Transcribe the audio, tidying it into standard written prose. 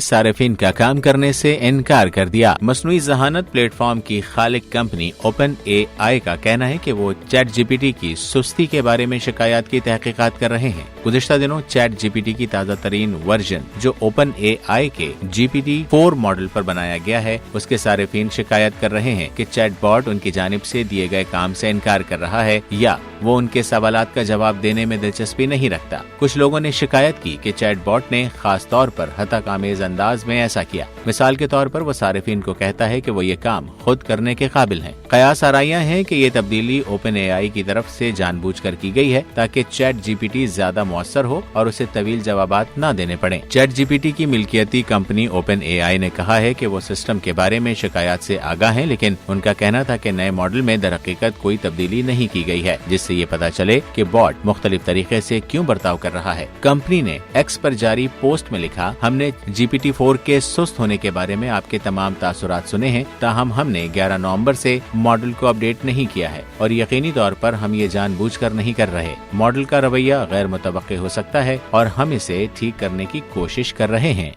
صارفین کا کام کرنے سے انکار کر دیا۔ مصنوعی ذہانت پلیٹ فارم کی خالق کمپنی اوپن اے آئی کا کہنا ہے کہ وہ چیٹ جی پی ٹی کی سستی کے بارے میں شکایات کی تحقیقات کر رہے ہیں۔ گزشتہ دنوں چیٹ جی پی ٹی کی تازہ ترین ورژن جو اوپن اے آئی کے GPT-4 ماڈل پر بنایا گیا ہے، اس کے صارفین شکایت کر رہے ہیں کہ چیٹ باٹ ان کی جانب سے دیے گئے کام سے انکار کر رہا ہے یا وہ ان کے سوالات کا جواب دینے میں دلچسپی نہیں رکھتا۔ کچھ لوگوں نے شکایت کی کہ چیٹ باٹ نے خاص طور پر ہتک آمیز انداز میں ایسا کیا۔ مثال کے طور پر وہ صارفین کو کہتا ہے کہ وہ یہ کام خود کرنے کے قابل ہیں۔ قیاس آرائیاں ہیں کہ یہ تبدیلی اوپن اے آئی کی طرف سے جان بوجھ کر کی گئی ہے تاکہ چیٹ جی پی ٹی زیادہ مؤثر ہو اور اسے طویل جوابات نہ دینے پڑیں۔ چیٹ جی پی ٹی کی ملکیتی کمپنی اوپن اے آئی نے کہا ہے کہ وہ سسٹم کے بارے میں شکایات سے آگاہ ہیں، لیکن ان کا کہنا تھا کہ نئے ماڈل میں درحقیقت کوئی تبدیلی نہیں کی گئی ہے جس سے یہ پتہ چلے کہ باٹ مختلف طریقے سے کیوں برتاؤ کر رہا ہے۔ کمپنی نے ایکس پر جاری پوسٹ میں لکھا، ہم نے GPT-4 کے سست ہونے کے بارے میں آپ کے تمام تاثرات سنے ہیں، تاہم ہم نے 11 نومبر سے ماڈل کو اپڈیٹ نہیں کیا ہے اور یقینی طور پر ہم یہ جان بوجھ کر نہیں کر رہے۔ ماڈل کا رویہ غیر متوقع ہو سکتا ہے اور ہم اسے ٹھیک کرنے کی کوشش کر رہے ہیں۔